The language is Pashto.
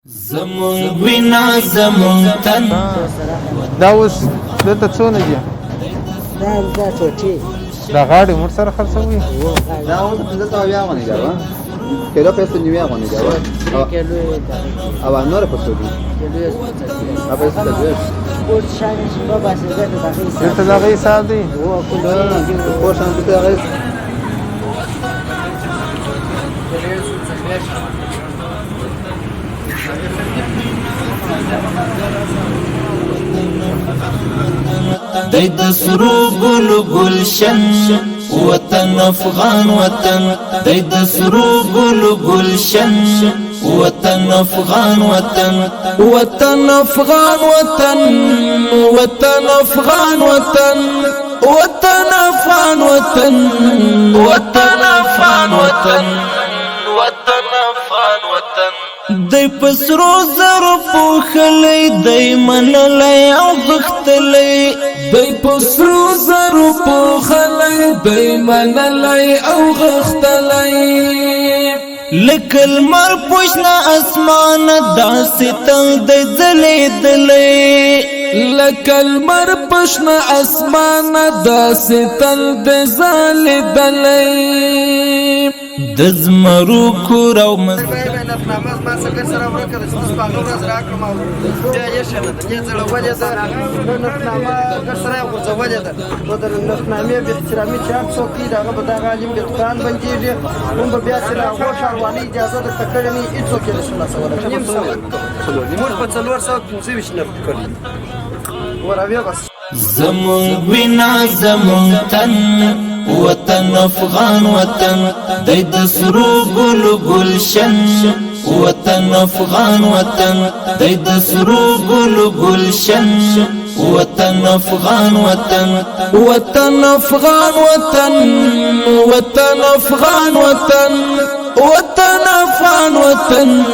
زمون بنا زمون تن دا اوس دلته څونه دي دا ټوټې دا غاړې مور سره خرڅوي دا اوس دلته بیا غونې دا کله پیسې نیویا غونې دا کیلو او نور په څو دي او پیسې د دې کوټ شانې چې په باسه ده دا دلته دا غي حساب دی هو کوټ کو شان دې هغه دید سرو گل گلشن وطن افغان وطن دید سرو گل گلشن وطن افغان وطن وطن افغان وطن وطن افغان وطن وطن افغان وطن وطن افغان وطن وطن افغان وطن دی پسرو زرو پوخلی دی منلی او غختلی دی پسرو زرو پوخلی دی منلی او غختلی لکل مر پوشنا اسمان داسی تل دی دلی دلی لکل مر پوشنا اسمان داسی تل دی زالی دلی دزمرو کورو نفنامه ما سکر سره ورکړه چې تاسو هغه ورځ راکړم او بیا یې شنه د دې ځړ وجه ده نفنامه هغه سره غوځولې ده نو د نفنامې به احترامي چار څوک دی هغه به دا عالم به قرآن بنديږي هم به بیا سره هغه شاروالي اجازه د تکړنی هیڅ کې نشو لاسوله نیم سو موږ په 425 نفت کړی وراوی بس زمون بنا زمون تن وطن افغان وطن دید سرو گل گلشن وطن افغان وطن دید سرو گل گلشن وطن افغان وطن وطن افغان وطن وطن افغان وطن وطن افغان وطن